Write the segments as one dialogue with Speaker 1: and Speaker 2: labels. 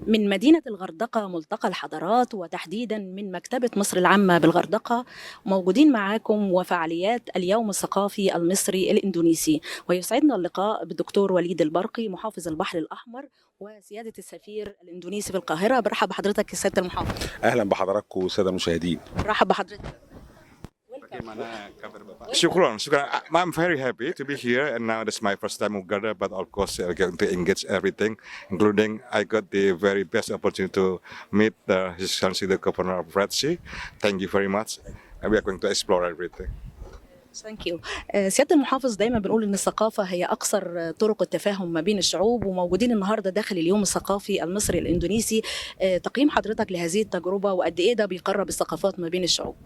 Speaker 1: من مدينة الغردقة ملتقى الحضارات، وتحديدا من مكتبة مصر العامة بالغردقة. موجودين معاكم وفعاليات اليوم الثقافي المصري الإندونيسي، ويسعدنا اللقاء بالدكتور وليد البرقي محافظ البحر الأحمر وسيادة السفير الإندونيسي في القاهرة. برحب بحضرتك يا سيادة المحافظ.
Speaker 2: اهلا بحضراتكم والساده المشاهدين.
Speaker 1: برحب بحضرتك.
Speaker 3: Syukron, syukron. I'm very happy to be here, and now it's my first time in Uganda, but of course I'm going to engage everything, including I got the very best opportunity to meet His Excellency the Governor of Red Sea. Thank you very much, and we are going to explore everything.
Speaker 1: ثانك يو. سياده المحافظ، دايما بنقول ان الثقافه هي اقصر طرق التفاهم ما بين الشعوب، وموجودين النهارده داخل اليوم الثقافي المصري الاندونيسي. تقييم حضرتك لهذه التجربه، وقد ايه ده بيقرب الثقافات ما بين الشعوب؟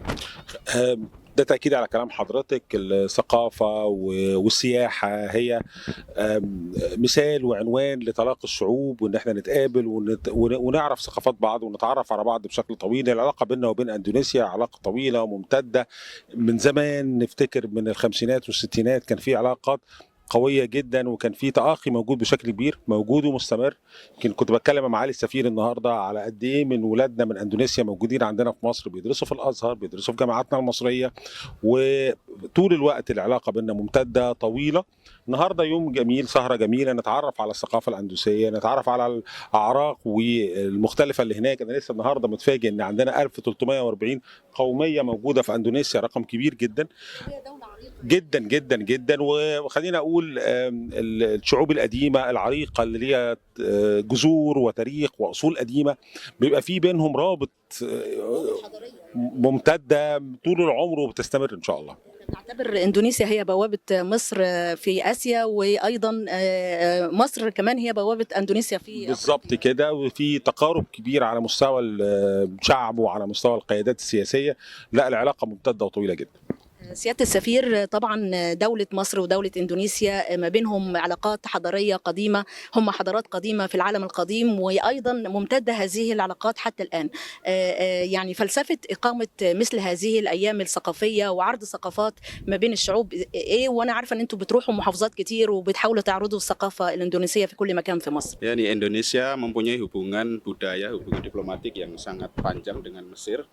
Speaker 2: ده تأكيد على كلام حضرتك. الثقافة والسياحة هي مثال وعنوان لتلاقي الشعوب، وإن احنا نتقابل ونعرف ثقافات بعض ونتعرف على بعض بشكل طويل. العلاقة بيننا وبين أندونيسيا علاقة طويلة وممتدة من زمان. نفتكر من الخمسينات والستينات كان في علاقات قوية جدا، وكان في تآخي موجود بشكل كبير، موجود ومستمر. يمكن كنت بتكلم مع معالي السفير النهارده على قد ايه من ولادنا من اندونيسيا موجودين عندنا في مصر، بيدرسوا في الازهر، بيدرسوا في جامعاتنا المصريه، وطول الوقت العلاقه بيننا ممتده طويله. النهارده يوم جميل، سهره جميله، نتعرف على الثقافه الاندونيسيه، نتعرف على الاعراق والمختلفه اللي هناك. انا لسه النهارده متفاجئ ان عندنا 1340 قوميه موجوده في اندونيسيا، رقم كبير جدا جدا جدا جدا. وخلينا اقول الشعوب القديمه العريقه اللي ليها جذور وتاريخ واصول قديمه، بيبقى في بينهم رابط ممتده طول العمر وبتستمر ان شاء الله.
Speaker 1: نعتبر اندونيسيا هي بوابه مصر في اسيا، وايضا مصر كمان هي بوابه اندونيسيا في
Speaker 2: بالظبط كده، وفي تقارب كبير على مستوى الشعب وعلى مستوى القيادات السياسيه. لا، العلاقه ممتده وطويله جدا.
Speaker 1: سيادة السفير، طبعا دولة مصر ودولة إندونيسيا ما بينهم علاقات حضارية قديمة، هم حضارات قديمة في العالم القديم، وأيضا ممتدة هذه العلاقات حتى الآن. يعني فلسفة إقامة مثل هذه الأيام الثقافية وعرض ثقافات ما بين الشعوب إيه؟ وأنا عارفة أن أنتم بتروحوا محافظات كتير وبتحاولوا تعرضوا الثقافة الإندونيسية في كل مكان في مصر.
Speaker 4: يعني Indonesia mempunyai hubungan budaya, hubungan diplomatik yang sangat panjang dengan Mesir.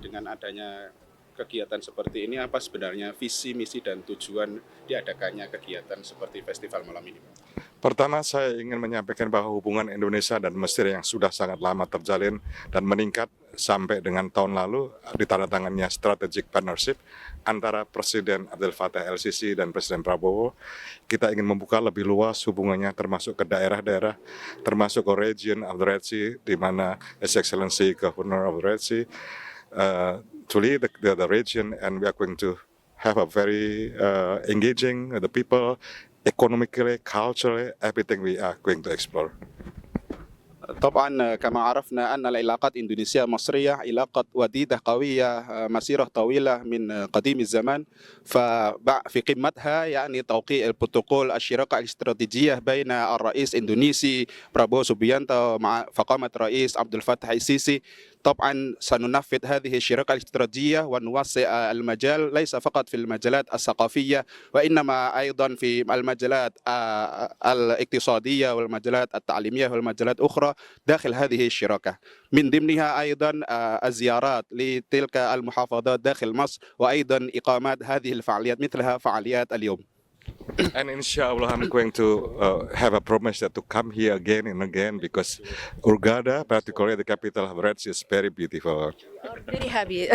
Speaker 4: Dengan adanya kegiatan seperti ini, apa sebenarnya visi, misi, dan tujuan diadakannya kegiatan seperti festival malam ini?
Speaker 3: Pertama, saya ingin menyampaikan bahwa hubungan Indonesia dan Mesir yang sudah sangat lama terjalin dan meningkat sampai dengan tahun lalu ditandatangannya strategic partnership antara Presiden Abdel Fattah El-Sisi dan Presiden Prabowo. Kita ingin membuka lebih luas hubungannya termasuk ke daerah-daerah, termasuk ke region of the Red Sea, di mana His Excellency Governor of the Red Sea to lead the region, and we are going to have a very engaging the people economically, culturally, everything we are going to explore.
Speaker 4: طبعا كما عرفنا أن العلاقات إندونيسيا مصرية علاقة وديدة قوية مسيرة طويلة من قديم الزمان. ففي قمتها يعني توقيع البروتوكول الشراكة الاستراتيجية بين الرئيس الإندونيسي برابو سوبيانتو مع فخامة الرئيس عبد الفتاح السيسي. طبعا سننفذ هذه الشراكة الاستراتيجية ونوسع المجال، ليس فقط في المجالات الثقافية وإنما أيضا في المجالات الاقتصادية والمجالات التعليمية والمجالات أخرى داخل هذه الشراكة، من ضمنها أيضا الزيارات لتلك المحافظات داخل مصر، وأيضا إقامات هذه الفعاليات مثلها فعاليات اليوم.
Speaker 3: And inshallah, I'm going to have a promise that to come here again and again because Hurghada, particularly the capital of Red Sea, is very beautiful.
Speaker 1: Very happy.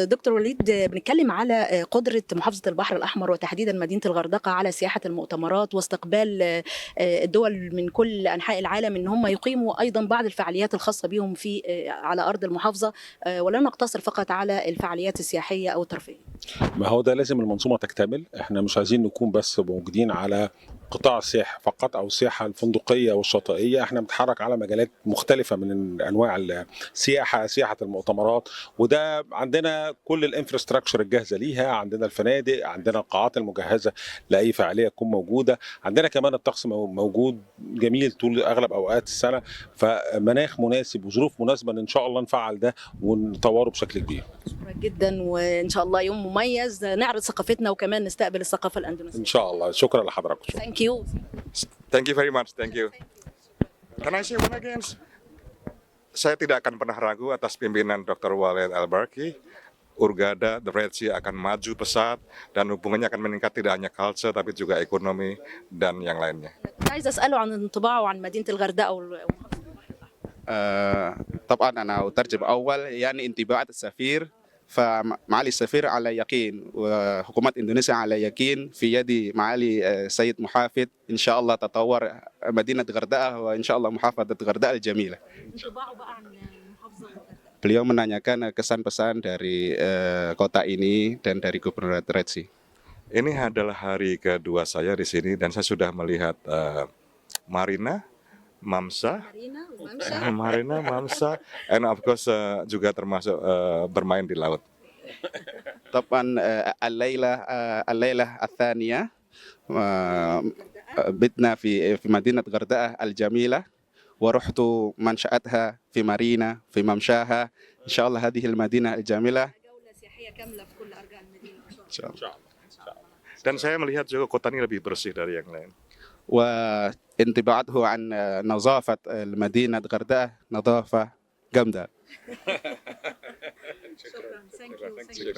Speaker 1: دكتور وليد، بنتكلم على قدرة محافظة البحر الأحمر وتحديدا مدينة الغردقة على سياحة المؤتمرات واستقبال الدول من كل أنحاء العالم إن هم يقيموا أيضا بعض الفعاليات الخاصة بهم في على أرض المحافظة، ولا نقتصر فقط على الفعاليات السياحية أو الترفيهية.
Speaker 2: ما هو ده لازم المنظومة تكتمل. احنا مش عايزين نكون بس موجودين على قطاع السياحة فقط أو السياحة الفندقية والشاطئية. احنا بنتحرك على مجالات مختلفة من أنواع السياحة، سياحة المؤتمرات، وده عندنا كل الانفراستراكشر الجاهزة ليها، عندنا الفنادق، عندنا القاعات المجهزة لأي فعالية تكون موجودة، عندنا كمان الطقس موجود جميل طول أغلب أوقات السنة، فمناخ مناسب وظروف مناسبة إن شاء الله نفعل ده ونطوره بشكل كبير.
Speaker 1: شكرا جدا، وإن شاء الله يوم مميز نعرض ثقافتنا وكمان نستقبل الثقافة الأندونيسية
Speaker 2: إن شاء الله. شكرا لحضراتكم.
Speaker 1: Thank you.
Speaker 3: Thank you very much. Thank you. Can I say one again? Saya tidak akan pernah ragu atas pimpinan Dr. Walid Al-Barki. Hurghada, the Red Sea akan maju pesat dan hubungannya akan meningkat tidak hanya culture tapi juga ekonomi dan yang lainnya.
Speaker 1: كنت عايزة أسأله عن انطباعه عن مدينة الغردقة
Speaker 4: طبعا أنا أترجم أول يعني انطباعات السفير. فمعالي السفير على يقين وحكومة إندونيسيا على يقين في يد معالي السيد محافظ إن شاء الله تطور مدينة غردقة وإن شاء الله محافظة غردقة الجميلة.
Speaker 1: انطباعه بقى عن محافظة الغردقة.
Speaker 4: Beliau menanyakan kesan-pesan dari kota ini dan dari Gubernur Red Sea.
Speaker 3: Ini adalah hari kedua saya di sini dan saya sudah melihat Marina, Mamsa, and of course juga termasuk bermain di laut.
Speaker 4: طبعا الليلة الثانية بتنا في مدينة غردقة الجميلة ورحت منشأتها في مارينا في ممشاها إن شاء الله هذه المدينة الجميلة
Speaker 1: جولة سياحية كاملة في كل أرجاء المدينة إن شاء الله.
Speaker 3: Dan saya melihat juga kota ini lebih bersih dari yang lain.
Speaker 4: وانطباعته عن نظافة المدينة غردقة نظافة جامدة.
Speaker 1: شكرا. Thank you.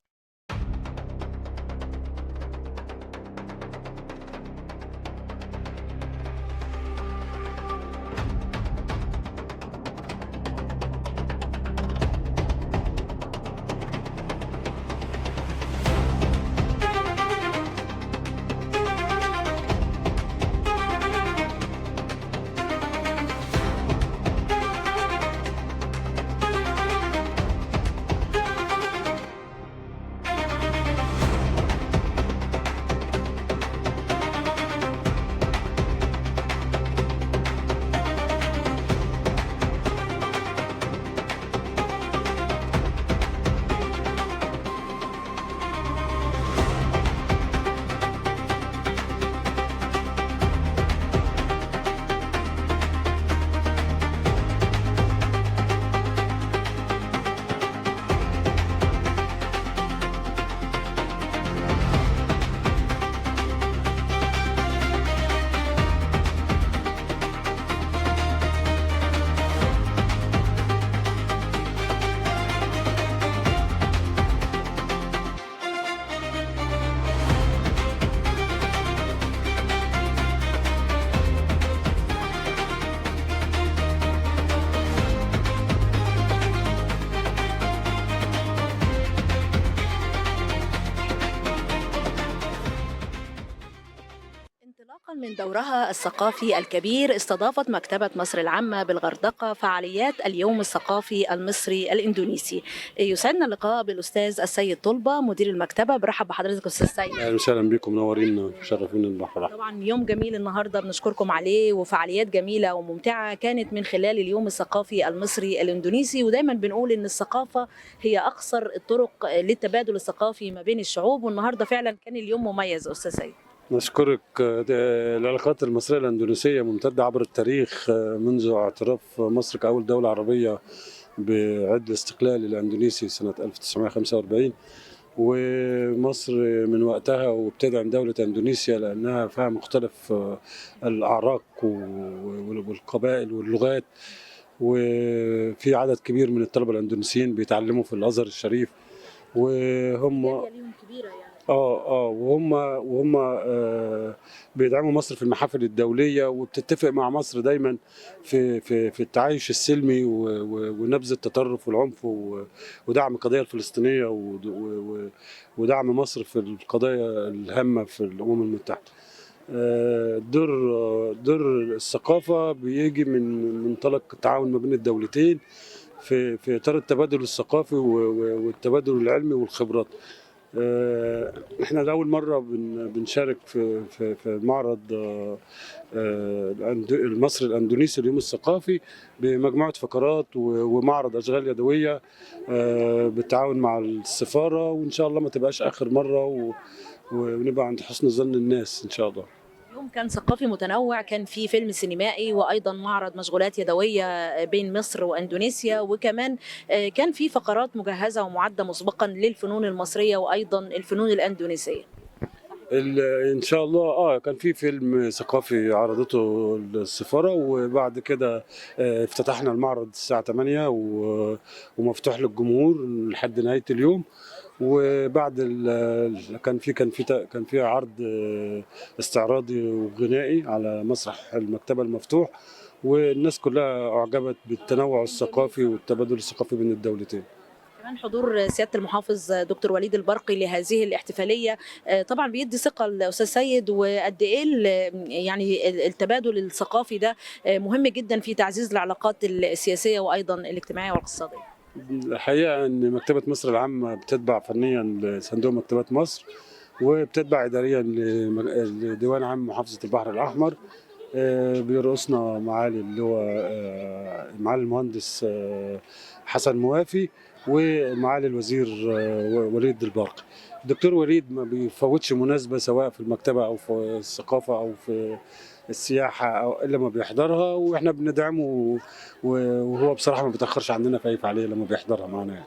Speaker 1: انطلاقا من دورها الثقافي الكبير استضافت مكتبة مصر العامة بالغردقة فعاليات اليوم الثقافي المصري الإندونيسي. يسعدنا اللقاء بالأستاذ السيد طلبة مدير المكتبة. برحب بحضرتك أستاذ السيد.
Speaker 5: اهلا وسهلا بكم، منورين شرفونا البحر.
Speaker 1: طبعا يوم جميل النهارده بنشكركم عليه وفعاليات جميلة وممتعة كانت من خلال اليوم الثقافي المصري الإندونيسي، ودايما بنقول إن الثقافة هي أقصر الطرق للتبادل الثقافي ما بين الشعوب، والنهارده فعلا كان اليوم مميز أستاذ سيد.
Speaker 5: نشكرك. العلاقات المصرية الأندونيسية ممتدة عبر التاريخ منذ اعتراف مصر كأول دولة عربية بعد الاستقلال الأندونيسي سنة 1945، ومصر من وقتها وابتدى دولة أندونيسيا لأنها فيها مختلف الأعراق والقبائل واللغات، وفي عدد كبير من الطلبة الأندونيسيين بيتعلموا في الأزهر الشريف، وهم
Speaker 1: كبيرة يعني.
Speaker 5: وهم بيدعموا مصر في المحافل الدوليه، وبتتفق مع مصر دايما في التعايش السلمي ونبذ التطرف والعنف ودعم القضيه الفلسطينيه ودعم مصر في القضايا الهامه في الامم المتحده. دور الثقافه بيجي من منطلق التعاون ما بين الدولتين في اطار التبادل الثقافي والتبادل العلمي والخبرات. احنا لأول مرة بنشارك في معرض المصري الأندونيسي اليوم الثقافي بمجموعة فقرات ومعرض أشغال يدوية بالتعاون مع السفارة، وإن شاء الله ما تبقاش آخر مرة ونبقى عند حسن ظن الناس إن شاء الله.
Speaker 1: يوم كان ثقافي متنوع، كان في فيلم سينمائي وأيضا معرض مشغولات يدوية بين مصر وأندونيسيا، وكمان كان في فقرات مجهزة ومعدة مسبقا للفنون المصرية وأيضا الفنون الأندونيسية.
Speaker 5: ان شاء الله كان في فيلم ثقافي عرضته السفاره، وبعد كده افتتحنا المعرض الساعه 8 ومفتوح للجمهور لحد نهايه اليوم. وبعد كان في عرض استعراضي وغنائي على مسرح المكتبه المفتوح، والناس كلها اعجبت بالتنوع الثقافي والتبادل الثقافي بين الدولتين.
Speaker 1: كمان حضور سيادة المحافظ دكتور وليد البرقي لهذه الاحتفالية طبعا بيدي ثقة لأستاذ سيد، وقد إيه يعني التبادل الثقافي ده مهم جدا في تعزيز العلاقات السياسية وأيضا الاجتماعية والاقتصادية.
Speaker 5: الحقيقة أن مكتبة مصر العامة بتتبع فنيا لصندوق مكتبات مصر، وبتتبع إداريا لديوان عام محافظة البحر الأحمر. بيرقصنا معالي اللي هو معالي المهندس حسن موافي، ومعالي الوزير وليد البرقي. الدكتور وليد ما بيفوتش مناسبة سواء في المكتبة أو في الثقافة أو في السياحة أو إلا ما بيحضرها، وإحنا بندعمه، وهو بصراحة ما بيتأخرش عننا في أي فعالية لما بيحضرها معنا يعني.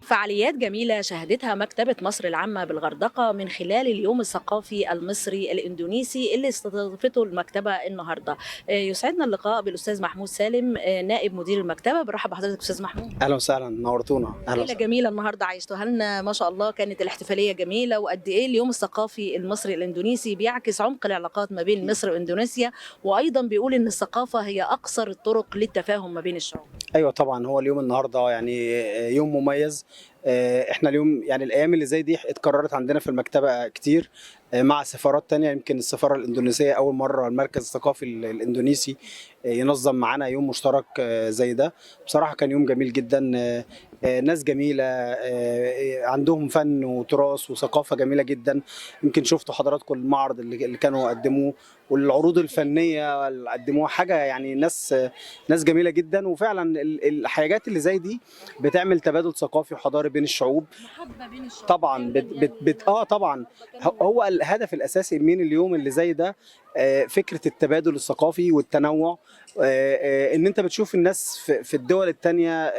Speaker 1: فعاليات جميلة شهدتها مكتبة مصر العامة بالغردقة من خلال اليوم الثقافي المصري الإندونيسي اللي استضافته المكتبة النهاردة. يسعدنا اللقاء بالأستاذ محمود سالم نائب مدير المكتبة. برحب بحضرتك أستاذ محمود.
Speaker 6: اهلا وسهلا، نورتونا. اهلا
Speaker 1: ليلة جميلة النهاردة عيشتوها لنا ما شاء الله، كانت الاحتفالية جميلة. وقد إيه اليوم الثقافي المصري الإندونيسي بيعكس عمق العلاقات ما بين مصر وإندونيسيا، وأيضا بيقول إن الثقافة هي أقصر الطرق للتفاهم ما بين الشعوب.
Speaker 6: ايوه طبعا، هو اليوم النهارده يعني يوم مميز. احنا اليوم يعني الايام اللي زي دي اتكررت عندنا في المكتبه كتير مع سفارات تانية. يمكن السفاره الاندونيسيه اول مره المركز الثقافي الاندونيسي ينظم معانا يوم مشترك زي ده. بصراحه كان يوم جميل جدا، ناس جميله عندهم فن وتراث وثقافه جميله جدا. يمكن شفتوا حضراتكم المعرض اللي كانوا قدموه والعروض الفنيه اللي قدموها، حاجه يعني ناس جميله جدا. وفعلا الحاجات اللي زي دي بتعمل تبادل ثقافي وحضاري بين الشعوب،
Speaker 1: محبة بين الشعوب
Speaker 6: طبعا طبعا هو الهدف الاساسي من اليوم اللي زي ده فكره التبادل الثقافي والتنوع. ان انت بتشوف الناس في الدول التانية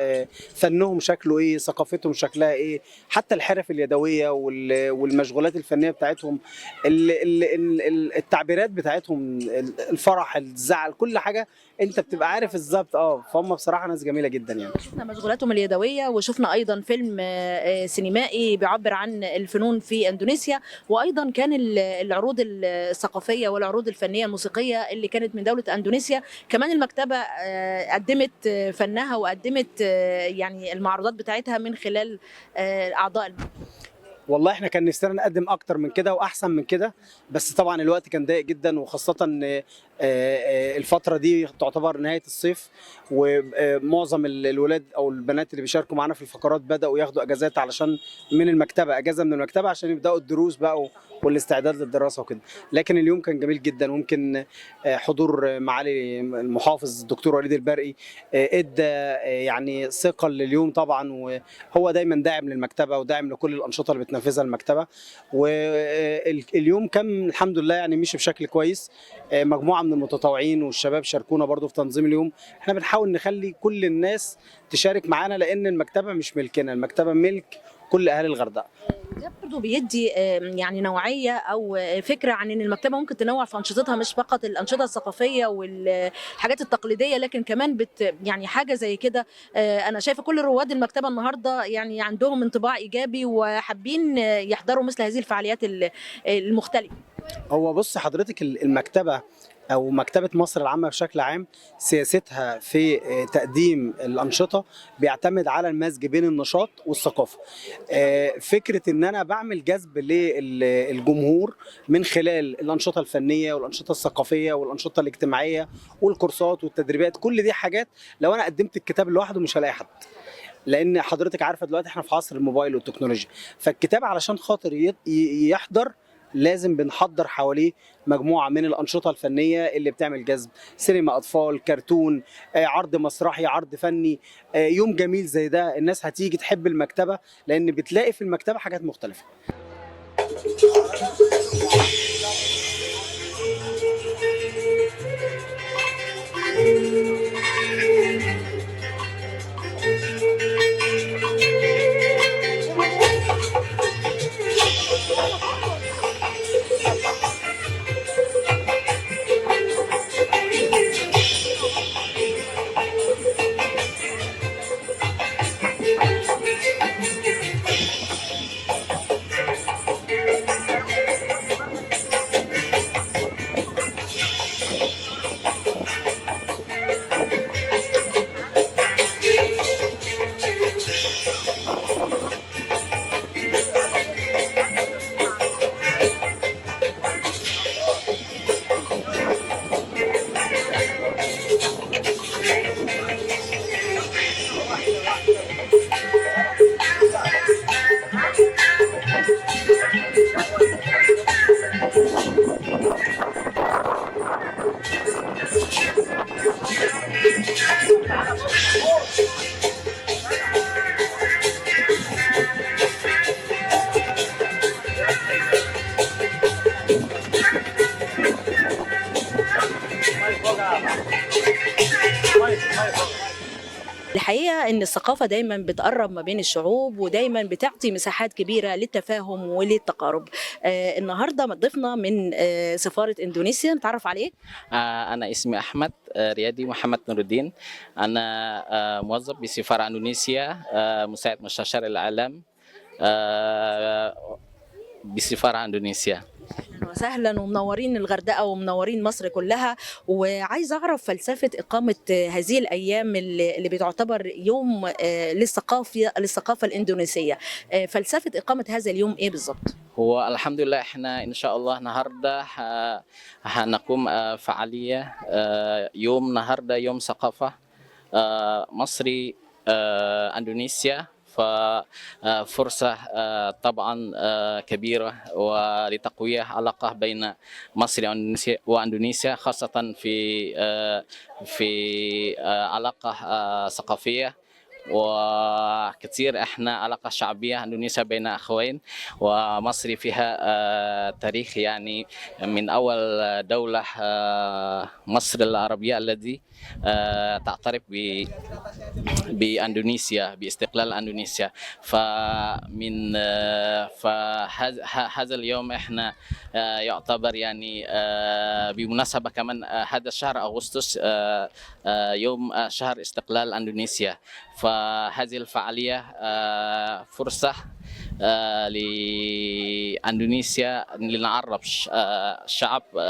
Speaker 6: فنهم شكله ايه، ثقافتهم شكلها ايه، حتى الحرف اليدويه والمشغولات الفنيه بتاعتهم، التعبيرات بتاعتهم، الفرح، الزعل، كل حاجه انت بتبقى عارف بالظبط. فهم بصراحه ناس جميله جدا يعني.
Speaker 1: شفنا مشغولاتهم اليدويه، وشفنا ايضا فيلم سينمائي بيعبر عن الفنون في اندونيسيا، وايضا كان العروض الثقافيه والعروض الفنيه الموسيقيه اللي كانت من دوله اندونيسيا. كمان المكتبه قدمت فنها وقدمت يعني المعروضات بتاعتها من خلال اعضاء المكتبه.
Speaker 6: والله احنا كان نفسنا نقدم اكتر من كده واحسن من كده، بس طبعا الوقت كان ضيق جدا، وخاصه ان الفتره دي تعتبر نهايه الصيف، ومعظم الولاد او البنات اللي بيشاركوا معانا في الفقرات بداوا ياخدوا اجازات علشان من المكتبه، اجازه من المكتبه عشان يبداوا الدروس بقى والاستعداد للدراسه وكده. لكن اليوم كان جميل جدا، وممكن حضور معالي المحافظ الدكتور وليد البرقي ادى يعني ثقه لليوم طبعا، وهو دايما داعم للمكتبه وداعم لكل الانشطه اللي بتنفذها المكتبه. واليوم كان الحمد لله يعني مشي بشكل كويس. مجموعه من المتطوعين والشباب شاركونا برضو في تنظيم اليوم. احنا بنحاول نخلي كل الناس تشارك معانا، لان المكتبه مش ملكنا، المكتبه ملك كل اهالي الغردقه.
Speaker 1: ده برضه بيدي يعني نوعيه او فكره عن ان المكتبه ممكن تنوع في انشطتها، مش فقط الانشطه الثقافيه والحاجات التقليديه، لكن كمان يعني حاجه زي كده. انا شايفه كل رواد المكتبه النهارده يعني عندهم انطباع ايجابي وحابين يحضروا مثل هذه الفعاليات المختلفه.
Speaker 6: هو بص حضرتك، المكتبه او مكتبه مصر العامه بشكل عام سياستها في تقديم الانشطه بيعتمد على المزج بين النشاط والثقافه. فكره ان انا بعمل جذب للجمهور من خلال الانشطه الفنيه والانشطه الثقافيه والانشطه الاجتماعيه والكورسات والتدريبات، كل دي حاجات لو انا قدمت الكتاب لوحده مش هلاقي حد، لان حضرتك عارفه دلوقتي احنا في عصر الموبايل والتكنولوجيا. فالكتاب علشان خاطر يحضر لازم بنحضر حواليه مجموعه من الانشطه الفنيه اللي بتعمل جذب، سينما اطفال، كرتون، عرض مسرحي، عرض فني. يوم جميل زي ده الناس هتيجي تحب المكتبه، لان بتلاقي في المكتبه حاجات مختلفه.
Speaker 1: الحقيقة إن الثقافة دايما بتقرب ما بين الشعوب، ودايما بتعطي مساحات كبيرة للتفاهم وللتقارب. النهاردة ضيفنا من سفارة إندونيسيا، نتعرف عليك.
Speaker 7: أنا اسمي أحمد ريادي محمد نور الدين. أنا موظف بسفارة إندونيسيا، مساعد مستشار الإعلام بسفارة إندونيسيا.
Speaker 1: اهلا وسهلا، ومنورين الغردقه ومنورين مصر كلها. وعايز اعرف فلسفه اقامه هذه الايام اللي بتعتبر يوم للثقافه الاندونيسيه. فلسفه اقامه هذا اليوم ايه بالظبط؟
Speaker 7: هو الحمد لله احنا ان شاء الله النهارده هنقوم فعاليه يوم النهارده يوم ثقافه مصري اندونيسيا. ففرصة طبعا كبيرة ولتقوية علاقة بين مصر وأندونيسيا، خاصة في علاقة ثقافية وكثير. احنا علاقة شعبية اندونيسيا بين اخوين، ومصر فيها تاريخ يعني من اول دولة مصر العربية التي تعترف باندونيسيا، باستقلال اندونيسيا. فهذا اليوم احنا يعتبر يعني بمناسبة كمان هذا شهر اغسطس يوم شهر استقلال اندونيسيا. فهذه الفعالية فرصة لأندونيسيا لنعرف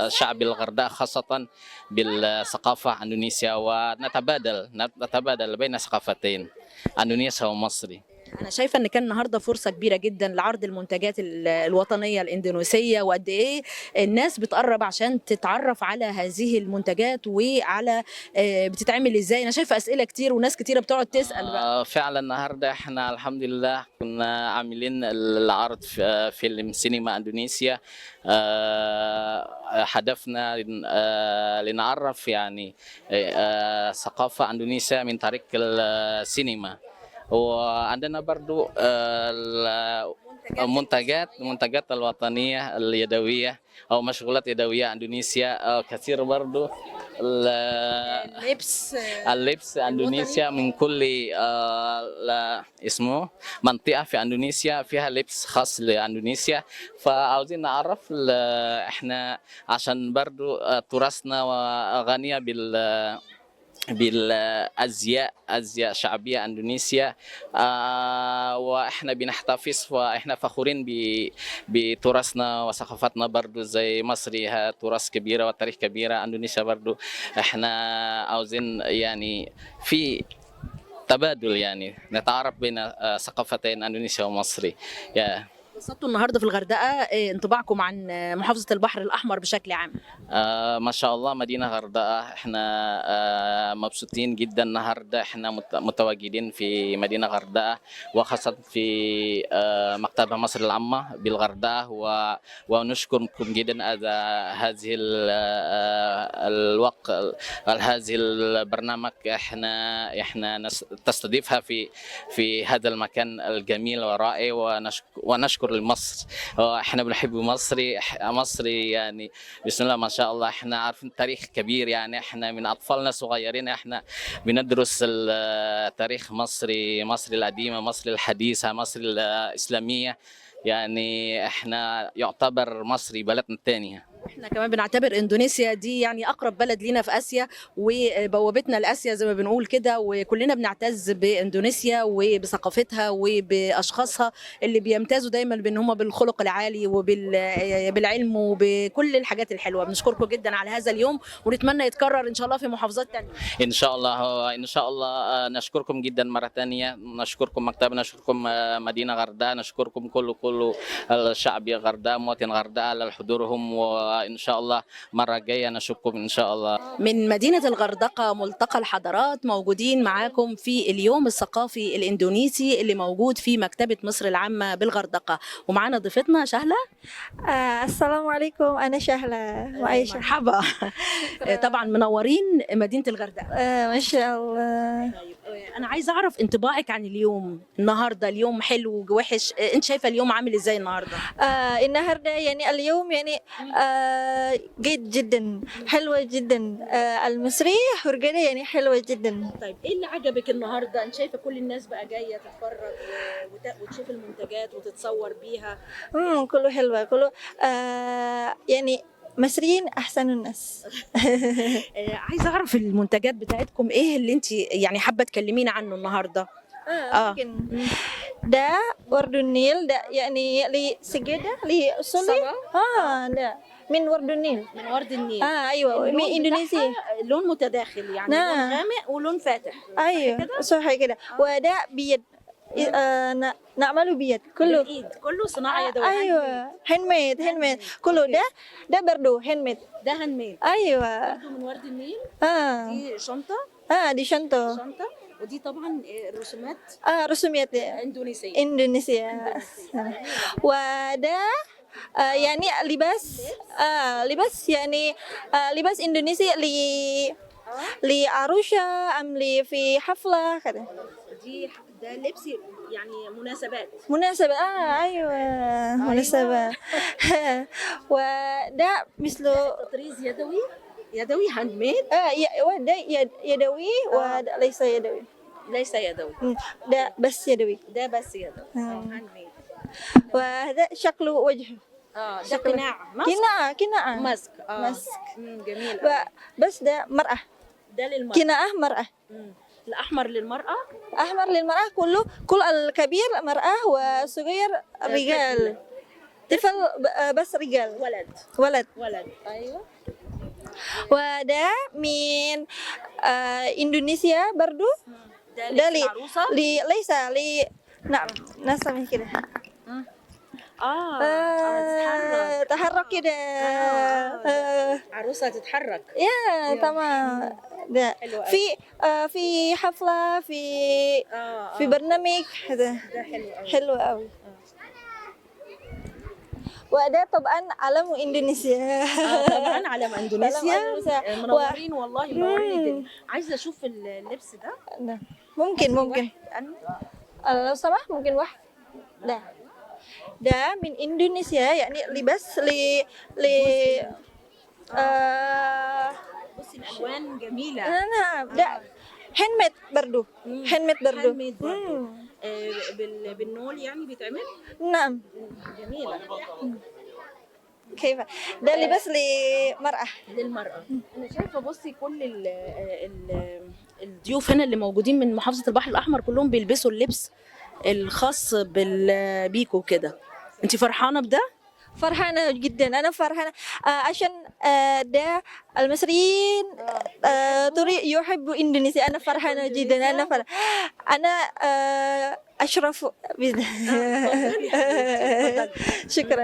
Speaker 7: شعب الغردقة خاصة بالثقافة أندونيسيا، ونتبادل بين ثقافتين أندونيسيا ومصري.
Speaker 1: أنا شايفة إن كان النهارده فرصة كبيرة جدًا لعرض المنتجات الوطنية الإندونيسية، وقد إيه الناس بتقرّب عشان تتعرّف على هذه المنتجات وعلى بتتعمل إزاي. أنا شايفة أسئلة كتير وناس كتيرة بتقعد تسأل بقى.
Speaker 7: فعلا النهارده احنا الحمد لله كنا عاملين العرض في فيلم سينما اندونيسيا. هدفنا لنعرف يعني ثقافة اندونيسيا من طريق السينما. وعندنا برضو المنتجات الوطنية اليدوية أو مشغولات يدوية إندونيسيا كثير برضو.
Speaker 1: اللبس
Speaker 7: اللبس اندونيسيا من كل اسمه منطقه في اندونيسيا فيها لبس خاص لاندونيسيا. فعاوزين نعرف احنا عشان برضو تراثنا وغنيه ازياء شعبيه اندونيسيا. واحنا بنحتفظ واحنا فخورين بتراثنا وثقافتنا برضو زي مصر تراث كبيره وتاريخ كبيره. اندونيسيا برضو احنا عاوزين يعني في تبادل يعني نتعرف بين ثقافتين اندونيسيا ومصري.
Speaker 1: اتبسطتوا النهارده في الغردقة، انطباعكم عن محافظة البحر الأحمر بشكل عام؟
Speaker 7: ما شاء الله مدينة غردقة احنا مبسوطين جدا النهارده. احنا متواجدين في مدينة غردقة وخاصة في مكتبة مصر العامة بالغردقة. ونشكركم جدا على هذه الوقت هذه البرنامج احنا تستضيفها في هذا المكان الجميل والرائع. ونشكر لمصر. احنا بنحب مصري يعني بسم الله ما شاء الله. احنا عارفين تاريخ كبير يعني احنا من اطفالنا صغيرين احنا بندرس تاريخ مصر القديمه مصر الحديثه مصر الاسلاميه. يعني احنا يعتبر مصري بلدنا الثانيه.
Speaker 1: احنا كمان بنعتبر اندونيسيا دي يعني اقرب بلد لينا في اسيا وبوابتنا لاسيا زي ما بنقول كده، وكلنا بنعتز باندونيسيا وبثقافتها وباشخاصها اللي بيمتازوا دايما بان هم بالخلق العالي وبالعلم وبكل الحاجات الحلوه. بنشكركم جدا على هذا اليوم ونتمنى يتكرر ان شاء الله في محافظات ثانيه.
Speaker 7: ان شاء الله نشكركم جدا مره ثانيه. نشكركم مكتبنا نشكركم مدينه غردقه نشكركم كل الشعب غردقه مواطن غردقه على حضورهم. وإن شاء الله مرة جاية نشوفكم إن شاء الله.
Speaker 1: من مدينة الغردقة ملتقى الحضارات موجودين معاكم في اليوم الثقافي الإندونيسي اللي موجود في مكتبة مصر العامة بالغردقة، ومعانا ضيفتنا شهلة.
Speaker 8: السلام عليكم، أنا شهلة وعايشة.
Speaker 1: مرحبا. طبعا منورين مدينة الغردقة.
Speaker 8: ما شاء الله.
Speaker 1: أنا عايزة أعرف انطباعك عن اليوم النهاردة. اليوم حلو ووحش، أنت شايفة اليوم عامل إزاي النهاردة؟
Speaker 8: النهاردة يعني اليوم يعني جيد جدا، حلوة جدا. المصرية حرقة يعني حلوة جدا.
Speaker 1: طيب إيه اللي عجبك النهاردة؟ أنت شايفة كل الناس بقى جاية تتفرج وتشوف المنتجات وتتصور بيها.
Speaker 8: كله حلوة كله يعني مصريين أحسن الناس.
Speaker 1: عايزة أعرف المنتجات بتاعتكم إيه اللي أنت يعني حابة تكلمينا عنه النهاردة؟
Speaker 8: ممكن ده ورد النيل ده يعني لسجادة لأصولي. ده من ورد النيل.
Speaker 1: من ورد النيل.
Speaker 8: أيوة من إندونيسيا.
Speaker 1: لون متداخل يعني. لون غامق ولون فاتح.
Speaker 8: أيوة صح كده. وده بيد نعمله بيد كله.
Speaker 1: بالإيد كله صناعة يدوية.
Speaker 8: أيوة هاند ميد كله. ده برضو هاند ميد.
Speaker 1: ده هاند ميد.
Speaker 8: أيوة
Speaker 1: برضو من ورد النيل. دي شنطة.
Speaker 8: دي شنطة.
Speaker 1: ودي طبعا رسومات.
Speaker 8: رسومات إندونيسيا. وده يعني لباس يعني لباس إندونيسي لعروسة أم في حفلة كده.
Speaker 1: ده لبس يعني
Speaker 8: مناسبة. أيوة مناسبة. وده مثله
Speaker 1: تطريز يدوي هاند ميد.
Speaker 8: وده يدوي وده ليس يدوي. ده بس يدوي.
Speaker 1: هاند ميد.
Speaker 8: وهذا شكله وجهه.
Speaker 1: ده قناع ماسك. جميل.
Speaker 8: بس ده مرأة.
Speaker 1: ده للمرأة.
Speaker 8: قناع مرأة.
Speaker 1: الأحمر للمرأة.
Speaker 8: كل الكبير مرأة والصغير رجال. طفل بس رجال. ولد.
Speaker 1: أيوة.
Speaker 8: وده من إندونيسيا برضو.
Speaker 1: ده ليس
Speaker 8: نعم نسمي كده تحرك كده
Speaker 1: عروسه تتحرك.
Speaker 8: يا تمام ده
Speaker 1: حلو
Speaker 8: في في حفلة في برنامج هذا
Speaker 1: ده حلو قوي.
Speaker 8: حلو قوي وده طبعا علم اندونيسيا
Speaker 1: طبعا علم اندونيسيا.
Speaker 8: علم إندونيسيا.
Speaker 1: منورين والله، منورين الدنيا. عايزه اشوف اللبس ده.
Speaker 8: ممكن لو سمحت ممكن واحد ده من إندونيسيا يعني لباس
Speaker 1: بصي الالوان جميله.
Speaker 8: نعم ده هاند ميد برضو
Speaker 1: بالنول يعني بيتعمل.
Speaker 8: نعم
Speaker 1: جميله.
Speaker 8: كيف ده لباس لمرأة
Speaker 1: للمرأة. أنا شايفة بصي كل الضيوف هنا اللي موجودين من محافظة البحر الأحمر كلهم بيلبسوا اللبس الخاص بالبيكو كده. أنت فرحانة بده؟
Speaker 8: فرحانة جدا أنا فرحانة عشان ده المصريين يحبوا إندونيسيا. أنا فرحانة جدا. أنا أشرف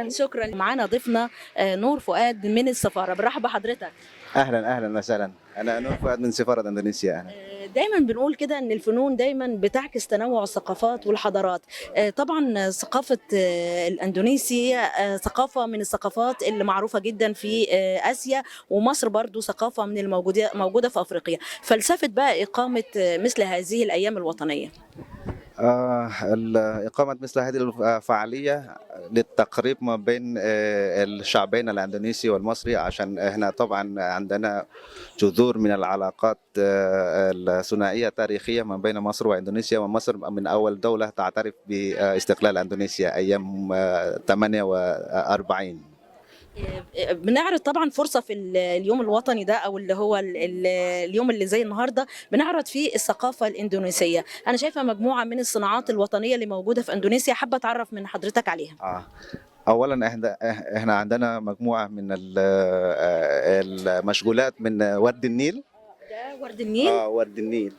Speaker 8: شكرا.
Speaker 1: معانا ضيفنا نور فؤاد من السفارة. برحب بحضرتك.
Speaker 9: اهلا وسهلا. انا نور فؤاد من سفاره اندونيسيا.
Speaker 1: دايما بنقول كده ان الفنون دايما بتعكس تنوع الثقافات والحضارات. طبعا ثقافه الاندونيسي ثقافه من الثقافات اللي معروفه جدا في اسيا، ومصر برضو ثقافه من الموجوده في افريقيا. فلسفه بقى اقامه مثل هذه الايام الوطنيه.
Speaker 9: إقامة مثل هذه الفعالية للتقريب ما بين الشعبين الأندونيسي والمصري، عشان احنا طبعا عندنا جذور من العلاقات الثنائية التاريخية ما بين مصر وإندونيسيا، ومصر من أول دولة تعترف باستقلال إندونيسيا أيام 48.
Speaker 1: بنعرض طبعا فرصه في اليوم الوطني ده، او اللي هو اليوم اللي زي النهارده بنعرض فيه الثقافه الاندونيسيه. انا شايفه مجموعه من الصناعات الوطنيه اللي موجوده في اندونيسيا، حابه اتعرف من حضرتك عليها.
Speaker 9: اولا احنا عندنا مجموعه من المشغولات من ورد النيل.
Speaker 1: ده ورد النيل.
Speaker 9: ورد النيل.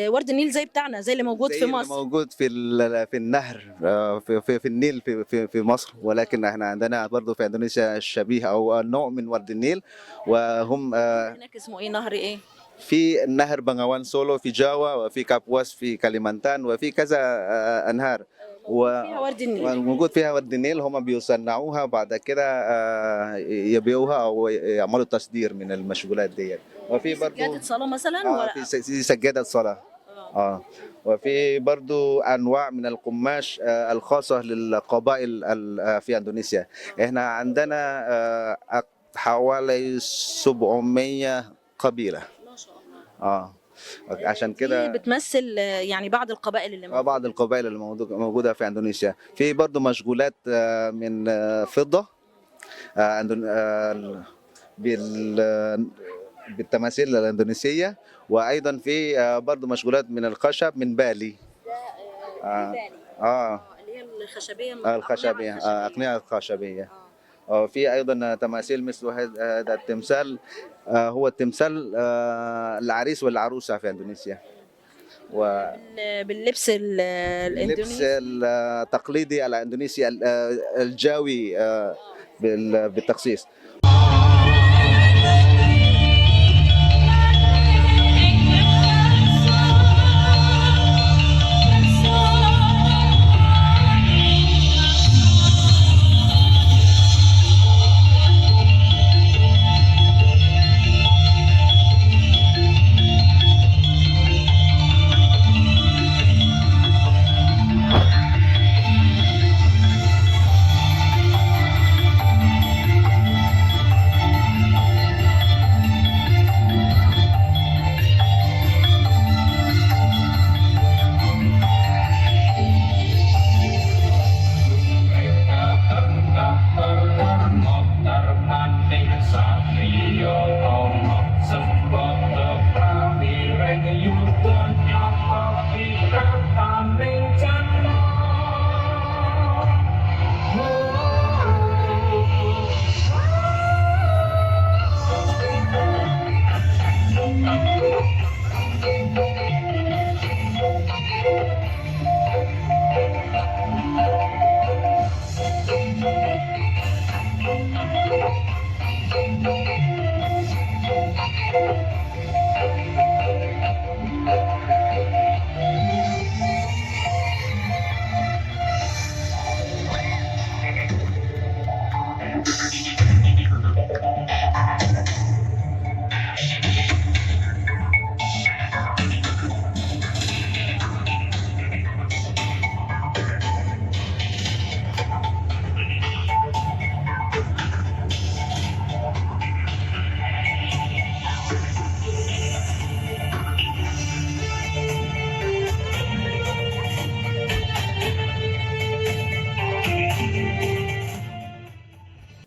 Speaker 1: ورد النيل زي بتاعنا، زي اللي موجود في مصر.
Speaker 9: اللي موجود في النهر في النيل في مصر، ولكن احنا عندنا برضه في اندونيسيا شبيه او نوع من ورد النيل. وهم
Speaker 1: هناك اسمه ايه؟ نهر ايه؟
Speaker 9: في النهر بنغوان سولو في جاوا، وفي كابواس في كاليمانتان، وفي كذا انهار موجود فيها ورد النيل. هم بيصنعوها بعد كده يبيعوها او يعملوا تصدير من المشغولات دي. وفي برضه
Speaker 1: سجادة صلاة مثلا.
Speaker 9: في سجادة صلاة. وفي برضو انواع من القماش الخاصه للقبائل في اندونيسيا. احنا عندنا حوالي 700 قبيله.
Speaker 1: ما شاء الله.
Speaker 9: عشان كده
Speaker 1: بتمثل يعني بعض القبائل اللي موجودة.
Speaker 9: بعض القبائل اللي موجوده في اندونيسيا. في برضو مشغولات من فضه بالتماثيل الاندونيسيه، وايضا في برضو مشغولات من الخشب من بالي.
Speaker 1: اللي هي الخشبيه.
Speaker 9: اقنعه الخشبيه. وفي ايضا تماثيل مثل هذا التمثال، هو التمثال العريس والعروسه في اندونيسيا.
Speaker 1: باللبس الاندونيسي
Speaker 9: التقليدي الاندونيسي الجاوي بالتخصيص.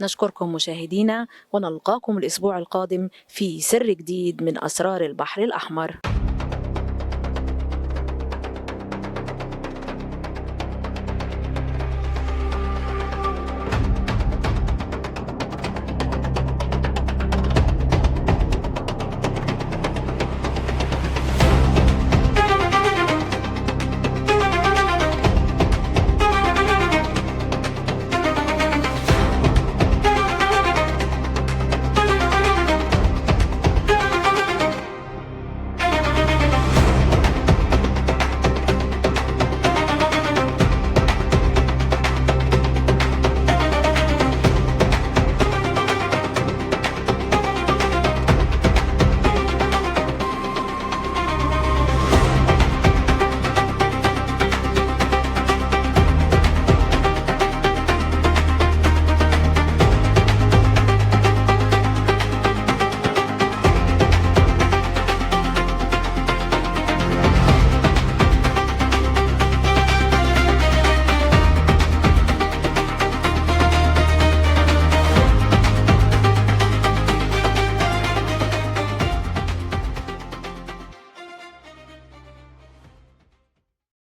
Speaker 1: نشكركم مشاهدينا ونلقاكم الأسبوع القادم في سر جديد من أسرار البحر الأحمر.